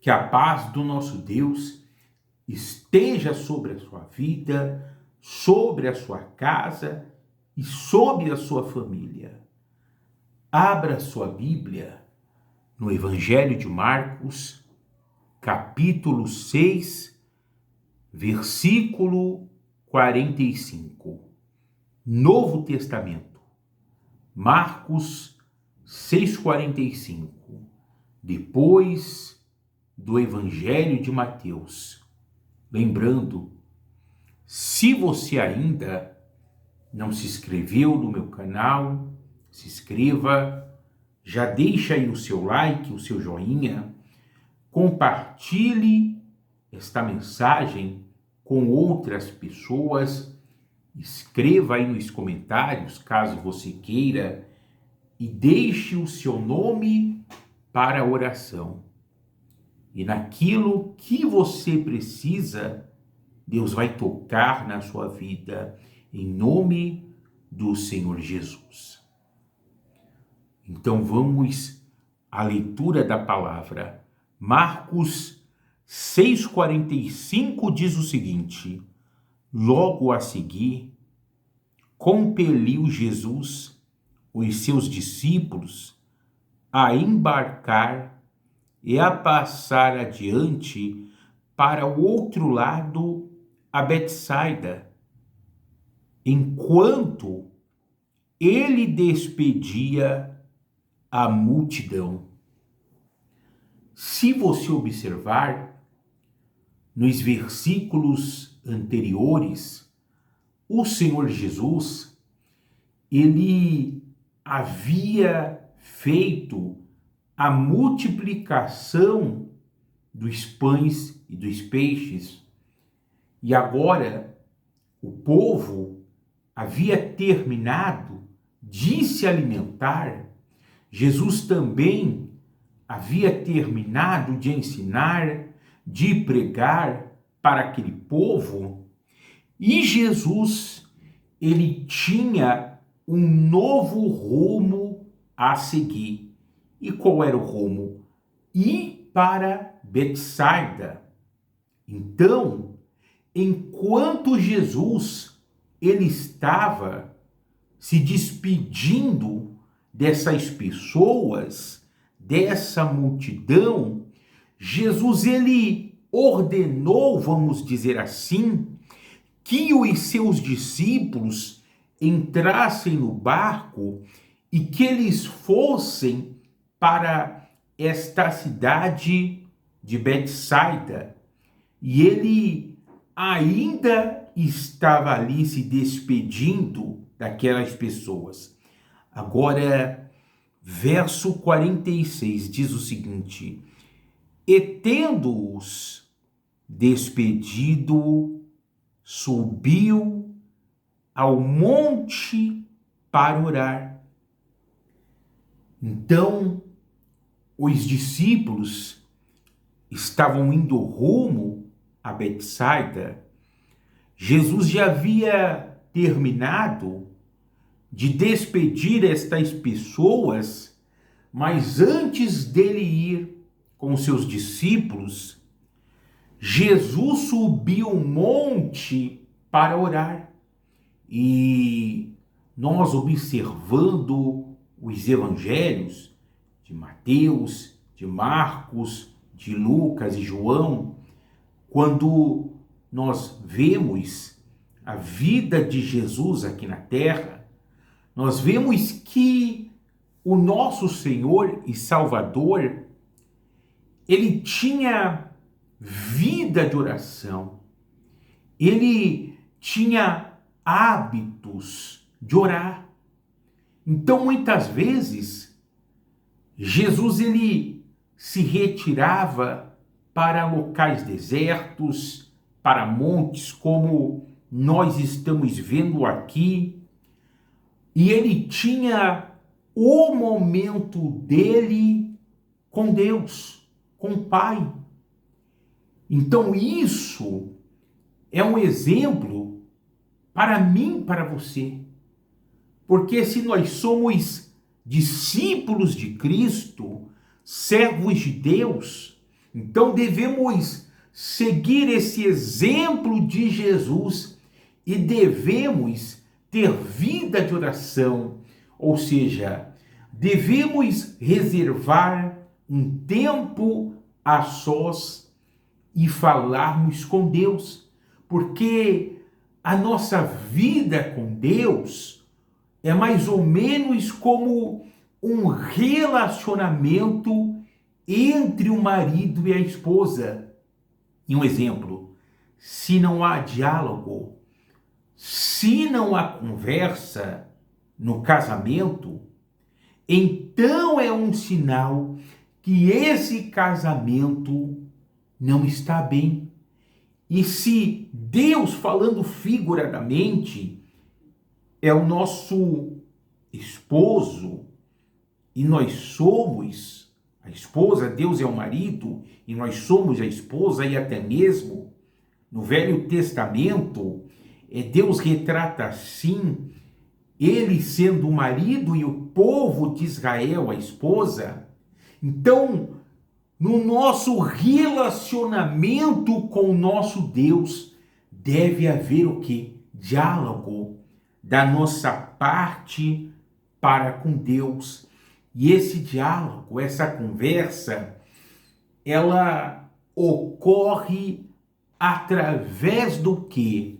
Que a paz do nosso Deus esteja sobre a sua vida, sobre a sua casa e sobre a sua família. Abra sua Bíblia no Evangelho de Marcos, capítulo 6, versículo 45. Novo Testamento. Marcos 6,45. Depois do Evangelho de Mateus. Lembrando, se você ainda não se inscreveu no meu canal, se inscreva, já deixa aí o seu like, o seu joinha, compartilhe esta mensagem com outras pessoas, escreva aí nos comentários, caso você queira, e deixe o seu nome para a oração. E naquilo que você precisa, Deus vai tocar na sua vida, em nome do Senhor Jesus. Então vamos à leitura da palavra. Marcos 6,45 diz o seguinte: logo a seguir, compeliu Jesus os seus discípulos a embarcar e a passar adiante para o outro lado, a Betsaida, enquanto ele despedia a multidão. Se você observar, nos versículos anteriores, o Senhor Jesus, ele havia feito a multiplicação dos pães e dos peixes. E agora o povo havia terminado de se alimentar. Jesus também havia terminado de ensinar, de pregar para aquele povo. E Jesus, ele tinha um novo rumo a seguir. E qual era o rumo? Ir para Betsaida. Então, enquanto Jesus ele estava se despedindo dessas pessoas, dessa multidão, Jesus ele ordenou, vamos dizer assim, que os seus discípulos entrassem no barco e que eles fossem para esta cidade de Betsaida. E ele ainda estava ali se despedindo daquelas pessoas. Agora, verso 46 diz o seguinte: e tendo-os despedido, subiu ao monte para orar. Então, os discípulos estavam indo rumo a Betsaida. Jesus já havia terminado de despedir estas pessoas, mas antes dele ir com seus discípulos, Jesus subiu um monte para orar. E nós, observando os evangelhos de Mateus, de Marcos, de Lucas e João, quando nós vemos a vida de Jesus aqui na terra, nós vemos que o nosso Senhor e Salvador, ele tinha vida de oração, ele tinha hábitos de orar. Então, muitas vezes, Jesus ele se retirava para locais desertos, para montes, como nós estamos vendo aqui, e ele tinha o momento dele com Deus, com o Pai. Então isso é um exemplo para mim, para você. Porque se nós somos discípulos de Cristo, servos de Deus, Então devemos seguir esse exemplo de Jesus e devemos ter vida de oração, ou seja, devemos reservar um tempo a sós e falarmos com Deus, porque a nossa vida com Deus é mais ou menos como um relacionamento entre o marido e a esposa. E um exemplo, se não há diálogo, se não há conversa no casamento, então é um sinal que esse casamento não está bem. E se Deus, falando figuradamente, é o nosso esposo e nós somos a esposa, Deus é o marido e nós somos a esposa, e até mesmo no Velho Testamento, Deus retrata assim ele sendo o marido e o povo de Israel a esposa. Então, no nosso relacionamento com o nosso Deus, deve haver o quê? Diálogo da nossa parte para com Deus. E esse diálogo, essa conversa, ela ocorre através do quê?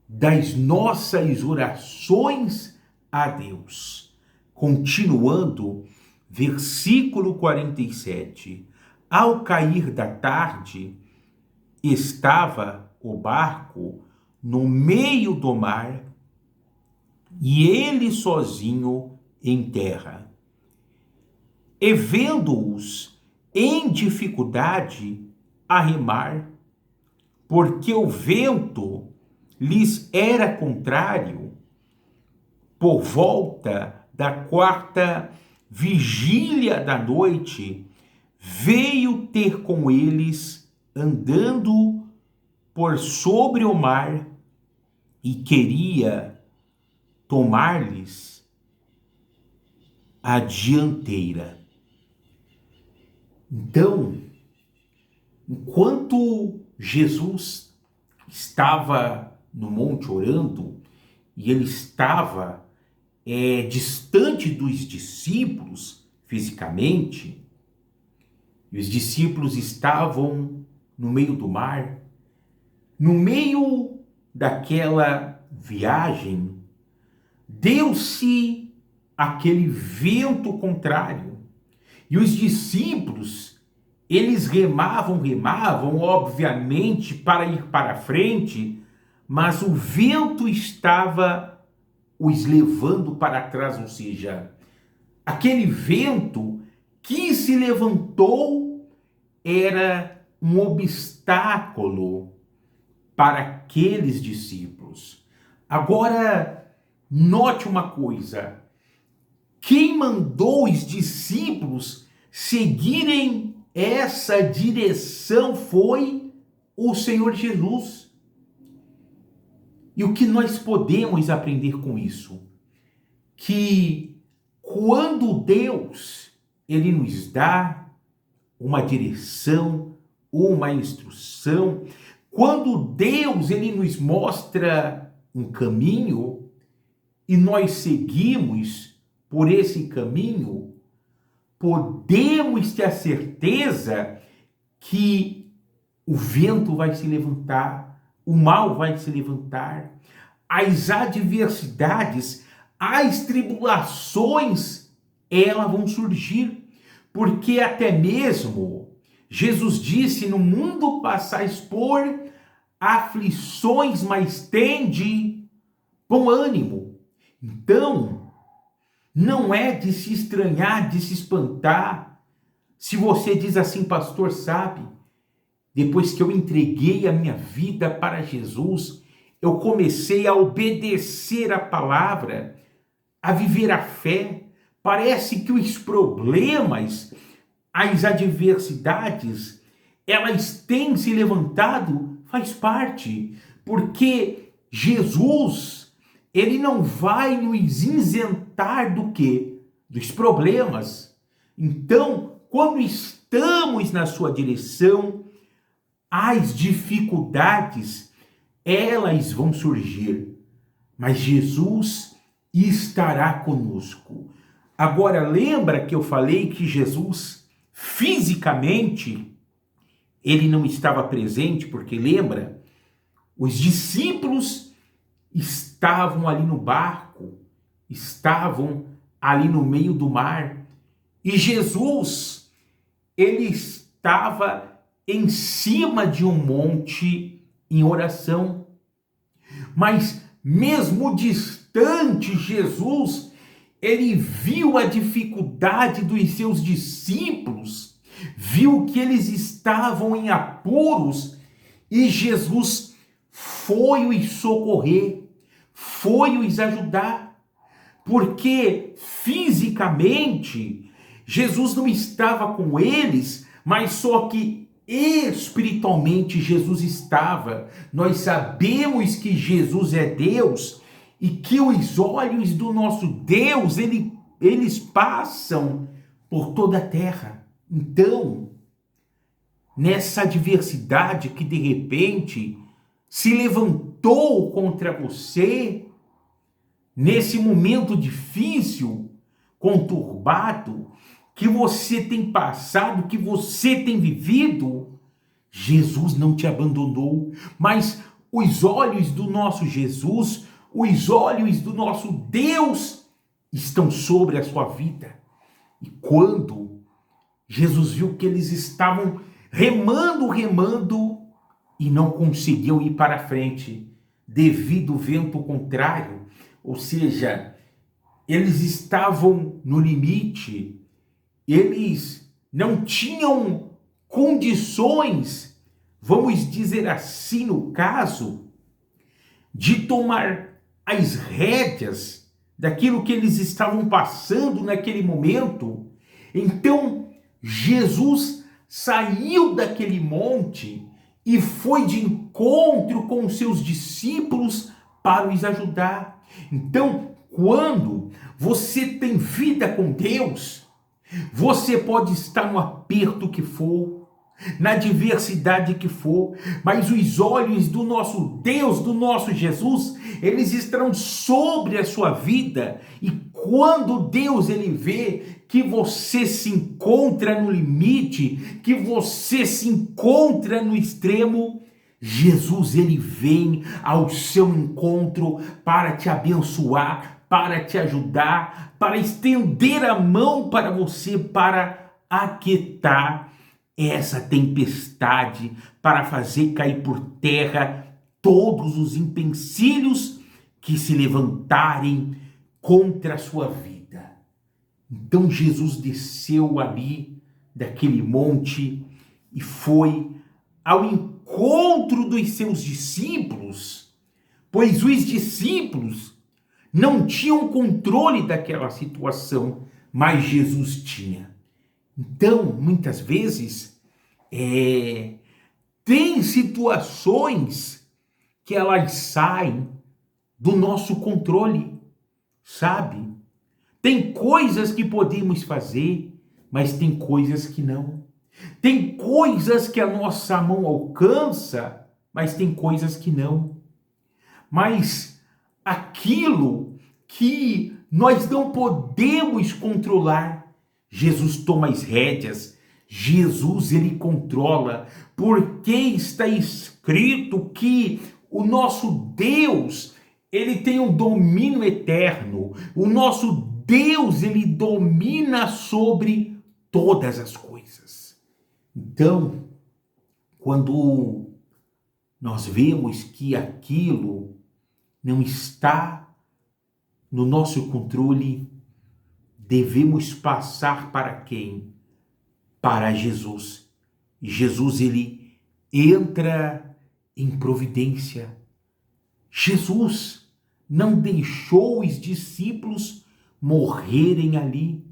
Das nossas orações a Deus. Continuando, versículo 47. Ao cair da tarde, estava o barco no meio do mar e ele sozinho em terra. E vendo-os em dificuldade a remar, porque o vento lhes era contrário, por volta da quarta vigília da noite, veio ter com eles andando por sobre o mar e queria tomar-lhes a dianteira. Então, enquanto Jesus estava no monte orando, e ele estava distante dos discípulos fisicamente, e os discípulos estavam no meio do mar, no meio daquela viagem, deu-se aquele vento contrário, e os discípulos, eles remavam, obviamente, para ir para frente, mas o vento estava os levando para trás, ou seja, aquele vento que se levantou era um obstáculo para aqueles discípulos. Agora, note uma coisa, quem mandou os discípulos seguirem essa direção foi o Senhor Jesus. E o que nós podemos aprender com isso? Que quando Deus, ele nos dá uma direção, uma instrução, quando Deus, ele nos mostra um caminho e nós seguimos por esse caminho, podemos ter a certeza que o vento vai se levantar, o mal vai se levantar, as adversidades, as tribulações, elas vão surgir, porque até mesmo Jesus disse: no mundo passais por aflições, mas tende bom ânimo. Então, não é de se estranhar, de se espantar, se você diz assim: pastor, sabe, depois que eu entreguei a minha vida para Jesus, eu comecei a obedecer a palavra, a viver a fé. Parece que os problemas, as adversidades, elas têm se levantado, faz parte, porque Jesus, ele não vai nos isentar do quê? Dos problemas. Então, quando estamos na sua direção, as dificuldades, elas vão surgir, mas Jesus estará conosco. Agora, lembra que eu falei que Jesus, fisicamente, ele não estava presente, porque lembra, os discípulos estavam ali no barco, estavam ali no meio do mar, e Jesus, ele estava em cima de um monte em oração. Mas mesmo distante, Jesus, ele viu a dificuldade dos seus discípulos, viu que eles estavam em apuros, e Jesus foi os socorrer, foi os ajudar, porque fisicamente Jesus não estava com eles, mas só que espiritualmente Jesus estava. Nós sabemos que Jesus é Deus e que os olhos do nosso Deus, eles passam por toda a terra. Então, nessa adversidade que de repente se levantou contra você, nesse momento difícil, conturbado, que você tem passado, que você tem vivido, Jesus não te abandonou, mas os olhos do nosso Jesus, os olhos do nosso Deus estão sobre a sua vida. E quando Jesus viu que eles estavam remando e não conseguiam ir para frente devido ao vento contrário, ou seja, eles estavam no limite, eles não tinham condições, vamos dizer assim no caso, de tomar as rédeas daquilo que eles estavam passando naquele momento. Então Jesus saiu daquele monte e foi de encontro com os seus discípulos para os ajudar. Então, quando você tem vida com Deus, você pode estar no aperto que for, na adversidade que for, mas os olhos do nosso Deus, do nosso Jesus, eles estarão sobre a sua vida. E quando Deus ele vê que você se encontra no limite, que você se encontra no extremo, Jesus ele vem ao seu encontro para te abençoar, para te ajudar, para estender a mão para você, para aquietar essa tempestade, para fazer cair por terra todos os empecilhos que se levantarem contra a sua vida. Então Jesus desceu ali daquele monte e foi ao encontro dos seus discípulos, pois os discípulos não tinham controle daquela situação, mas Jesus tinha. Então, muitas vezes, tem situações que elas saem do nosso controle, sabe? Tem coisas que podemos fazer, mas tem coisas que não. Tem coisas que a nossa mão alcança, mas tem coisas que não. Mas aquilo que nós não podemos controlar, Jesus toma as rédeas, Jesus ele controla, porque está escrito que o nosso Deus, ele tem um domínio eterno. O nosso Deus, ele domina sobre todas as coisas. Então, quando nós vemos que aquilo não está no nosso controle, devemos passar para quem? Para Jesus. E Jesus, ele entra em providência. Jesus não deixou os discípulos morrerem ali.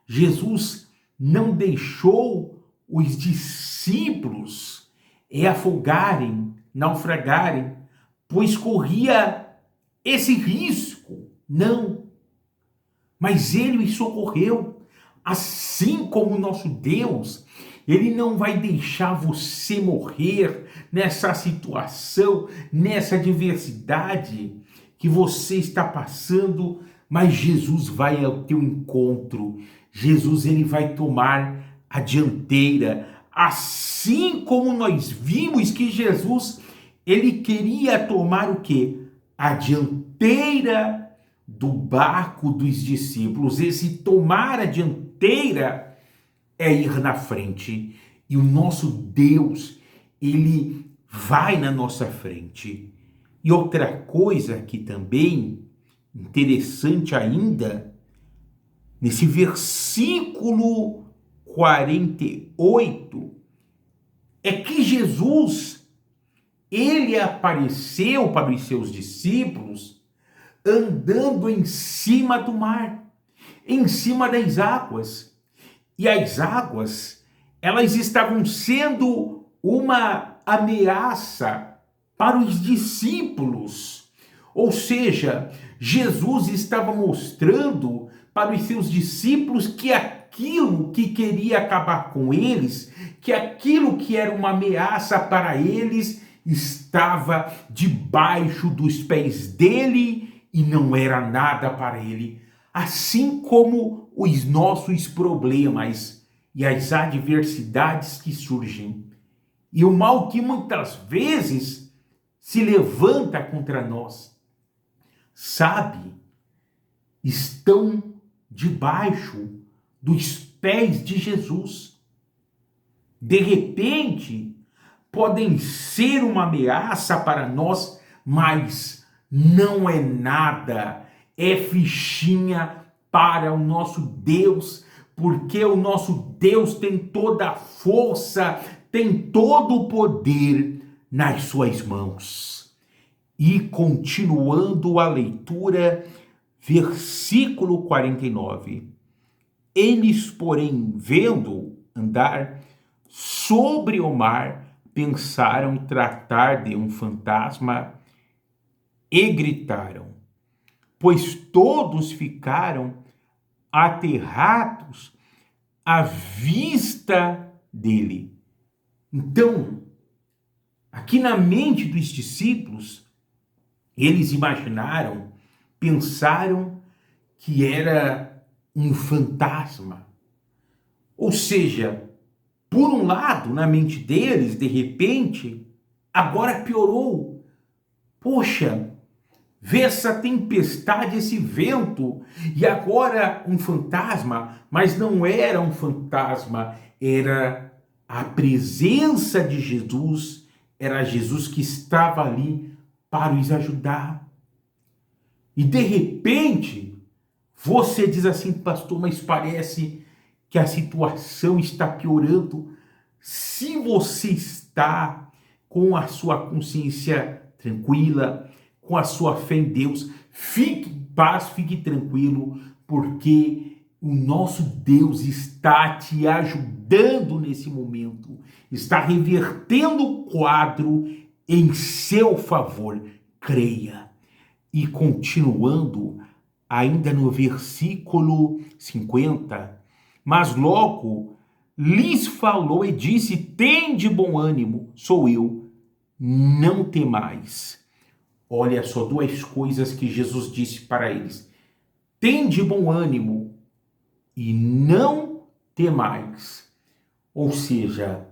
Jesus não deixou os discípulos afogarem, naufragarem, pois corria esse risco. Não. Mas ele os socorreu, Assim como o nosso Deus, Ele não vai deixar você morrer nessa situação, nessa adversidade que você está passando, mas Jesus vai ao teu encontro. Jesus, ele vai tomar a dianteira. Assim como nós vimos que Jesus, ele queria tomar o quê? A dianteira do barco dos discípulos. Esse tomar a dianteira é ir na frente. E o nosso Deus, ele vai na nossa frente. E outra coisa que também interessante ainda, nesse versículo 48, é que Jesus, ele apareceu para os seus discípulos andando em cima do mar, em cima das águas. E as águas, elas estavam sendo uma ameaça para os discípulos. Ou seja, Jesus estava mostrando para os seus discípulos que aquilo que queria acabar com eles, que aquilo que era uma ameaça para eles, estava debaixo dos pés dele e não era nada para ele. Assim como os nossos problemas e as adversidades que surgem, e o mal que muitas vezes se levanta contra nós, sabe, estão debaixo dos pés de Jesus. De repente, podem ser uma ameaça para nós, mas não é nada, é fichinha para o nosso Deus, porque o nosso Deus tem toda a força, tem todo o poder nas suas mãos. E continuando a leitura, versículo 49. Eles, porém, vendo andar sobre o mar, pensaram tratar de um fantasma e gritaram, pois todos ficaram aterrados à vista dele. Então, aqui na mente dos discípulos, eles imaginaram, pensaram que era um fantasma. Ou seja, por um lado, na mente deles, de repente, agora piorou. Poxa, vê essa tempestade, esse vento, e agora um fantasma, mas não era um fantasma, era a presença de Jesus, era Jesus que estava ali para os ajudar. E de repente, você diz assim, pastor, mas parece que a situação está piorando. Se você está com a sua consciência tranquila, com a sua fé em Deus, fique em paz, fique tranquilo, porque o nosso Deus está te ajudando nesse momento, está revertendo o quadro em seu favor. Creia. E continuando, ainda no versículo 50, mas logo lhes falou e disse, tende bom ânimo, sou eu, não temais. Olha só, duas coisas que Jesus disse para eles. Tende bom ânimo e não temais. Ou seja,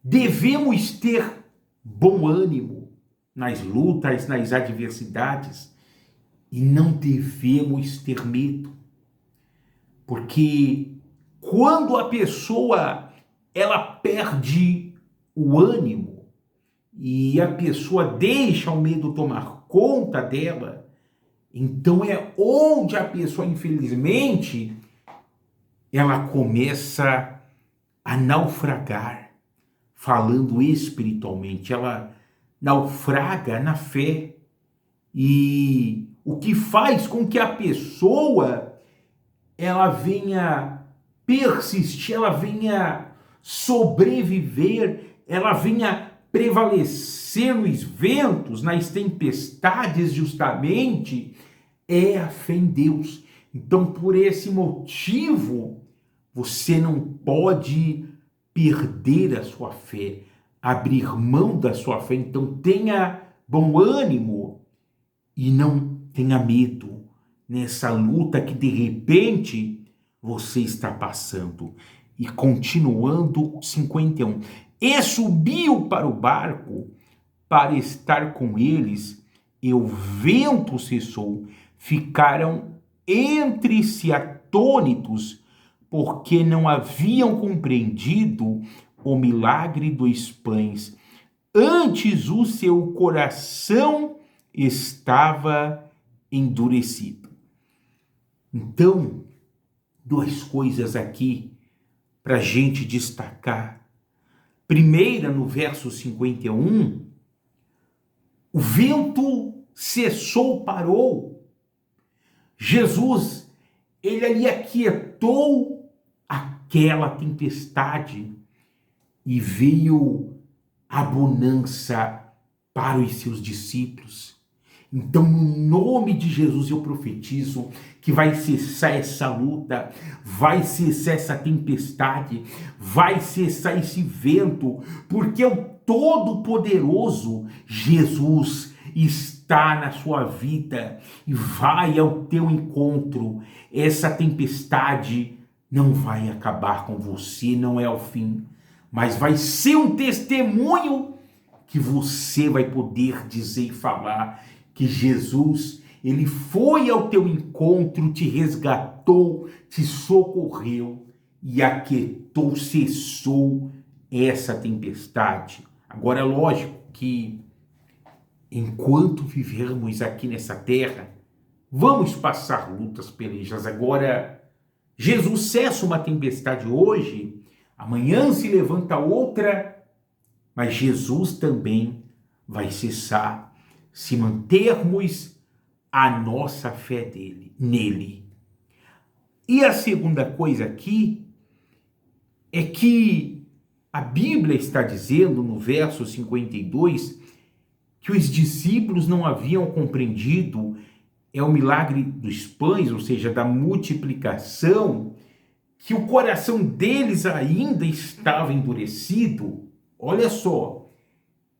devemos ter bom ânimo nas lutas, nas adversidades, e não devemos ter medo. Porque quando a pessoa ela perde o ânimo e a pessoa deixa o medo tomar conta dela, então é onde a pessoa, infelizmente, ela começa a naufragar, falando espiritualmente, ela naufraga na fé, e o que faz com que a pessoa ela venha persistir, ela venha sobreviver, ela venha prevalecer nos ventos, nas tempestades, justamente, é a fé em Deus. Então, por esse motivo, Você não pode perder a sua fé, abrir mão da sua fé. Então tenha bom ânimo e não tenha medo nessa luta que de repente você está passando. E continuando 51. E subiu para o barco para estar com eles, e o vento cessou. Ficaram entre si atônitos, porque não haviam compreendido o milagre dos pães. Antes o seu coração estava endurecido. Então, duas coisas aqui para a gente destacar. Primeira, no verso 51, o vento cessou, parou. Jesus, ele ali aquietou aquela tempestade e veio a bonança para os seus discípulos. Então, no nome de Jesus, eu profetizo que vai cessar essa luta, vai cessar essa tempestade, vai cessar esse vento, porque o Todo-Poderoso, Jesus, está na sua vida e vai ao teu encontro. Essa tempestade não vai acabar com você, não é o fim, mas vai ser um testemunho que você vai poder dizer e falar que Jesus, ele foi ao teu encontro, te resgatou, te socorreu e aquietou, cessou essa tempestade. Agora, é lógico que enquanto vivermos aqui nessa terra, vamos passar lutas, pelejas. Agora, Jesus cessa uma tempestade hoje, amanhã se levanta outra, mas Jesus também vai cessar se mantermos a nossa fé nele. E a segunda coisa aqui é que a Bíblia está dizendo no verso 52 que os discípulos não haviam compreendido o milagre dos pães, ou seja, da multiplicação, que o coração deles ainda estava endurecido. Olha só,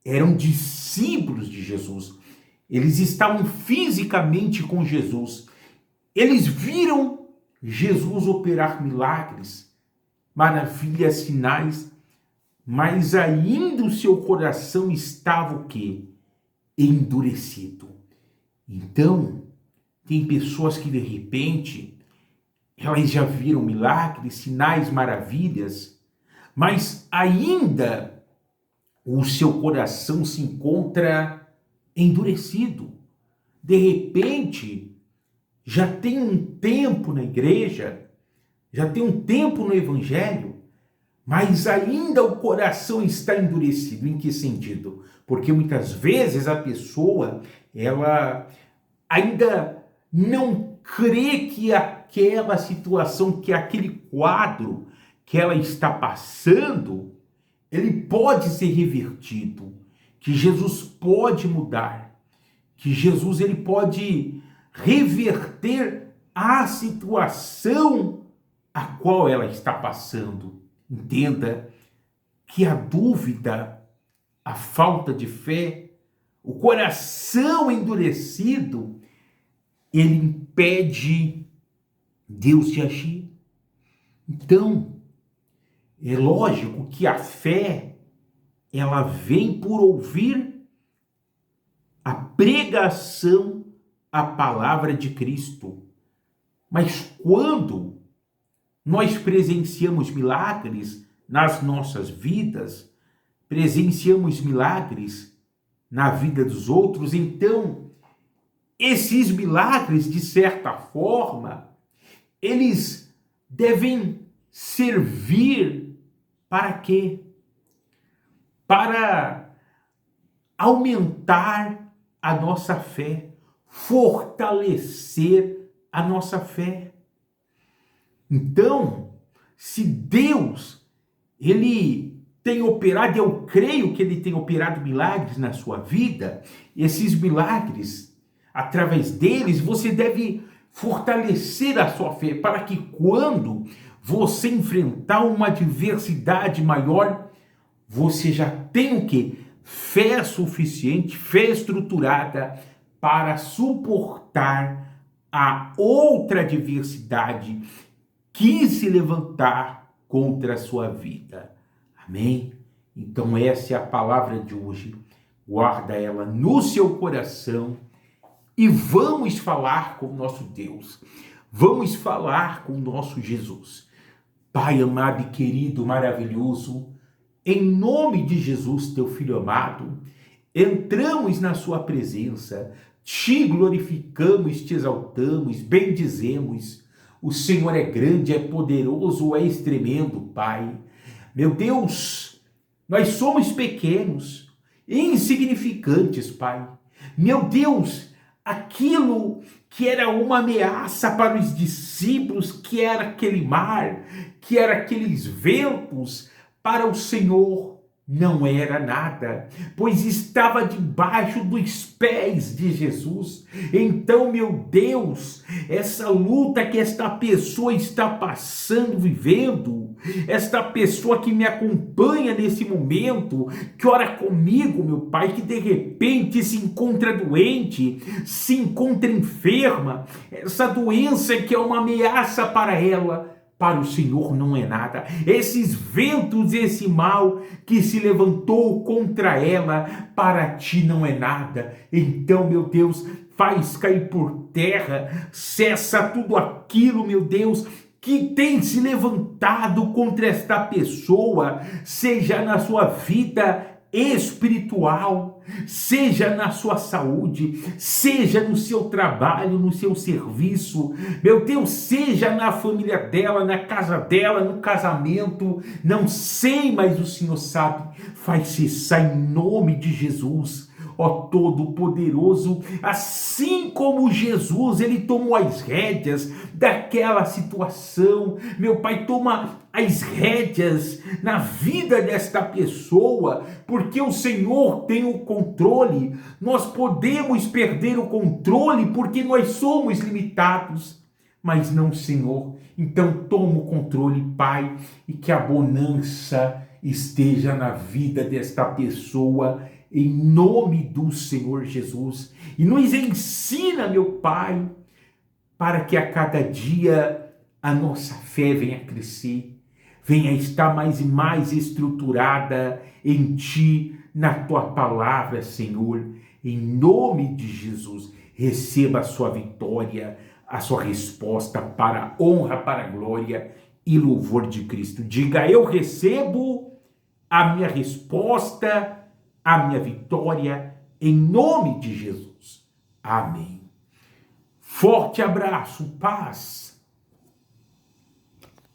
eram discípulos de Jesus. Eles estavam fisicamente com Jesus. Eles viram Jesus operar milagres, maravilhas, sinais, mas ainda o seu coração estava o quê? Endurecido. Então, tem pessoas que de repente, elas já viram milagres, sinais, maravilhas, mas ainda o seu coração se encontra endurecido. De repente, já tem um tempo na igreja, já tem um tempo no evangelho, mas ainda o coração está endurecido. Em que sentido? Porque muitas vezes a pessoa, ela ainda não crê que aquela situação, que aquele quadro que ela está passando, ele pode ser revertido, que Jesus pode mudar, que Jesus ele pode reverter a situação a qual ela está passando. Entenda que a dúvida, a falta de fé, o coração endurecido, ele impede Deus de agir. Então, é lógico que a fé, ela vem por ouvir a pregação, a palavra de Cristo. Mas quando nós presenciamos milagres nas nossas vidas, presenciamos milagres na vida dos outros, então esses milagres, de certa forma, eles devem servir para quê? Para aumentar a nossa fé, fortalecer a nossa fé. Então, se Deus, ele tem operado, eu creio que ele tem operado milagres na sua vida, esses milagres, através deles, você deve fortalecer a sua fé, para que quando você enfrentar uma adversidade maior, você já tem o quê? Fé suficiente, fé estruturada para suportar a outra adversidade que se levantar contra a sua vida. Amém? Então essa é a palavra de hoje. Guarda ela no seu coração e vamos falar com o nosso Deus. Vamos falar com o nosso Jesus. Pai amado e querido, maravilhoso, em nome de Jesus, teu Filho amado, entramos na sua presença, te glorificamos, te exaltamos, bendizemos. O Senhor é grande, é poderoso, é tremendo, Pai. Meu Deus, nós somos pequenos, insignificantes, Pai. Meu Deus, aquilo que era uma ameaça para os discípulos, que era aquele mar, que era aqueles ventos, para o Senhor não era nada, pois estava debaixo dos pés de Jesus. Então, meu Deus, essa luta que esta pessoa está passando, vivendo, esta pessoa que me acompanha nesse momento, que ora comigo, meu Pai, que de repente se encontra doente, se encontra enferma, essa doença que é uma ameaça para ela, para o Senhor não é nada. Esses ventos, esse mal que se levantou contra ela, para ti não é nada. Então, meu Deus, faz cair por terra, cessa tudo aquilo, meu Deus, que tem se levantado contra esta pessoa, seja na sua vida espiritual, seja na sua saúde, seja no seu trabalho, no seu serviço, meu Deus, seja na família dela, na casa dela, no casamento, não sei, mas o Senhor sabe, faz cessar em nome de Jesus. Ó Todo-Poderoso, assim como Jesus, ele tomou as rédeas daquela situação, meu Pai, toma as rédeas na vida desta pessoa, porque o Senhor tem o controle. Nós podemos perder o controle porque nós somos limitados, mas não o Senhor. Então toma o controle, Pai, e que a bonança esteja na vida desta pessoa, em nome do Senhor Jesus. E nos ensina, meu Pai, para que a cada dia a nossa fé venha crescer, venha estar mais e mais estruturada em Ti, na Tua palavra, Senhor. Em nome de Jesus, receba a sua vitória, a sua resposta para a honra, para a glória e louvor de Cristo. Diga: eu recebo a minha resposta, a minha vitória, em nome de Jesus. Amém. Forte abraço, paz.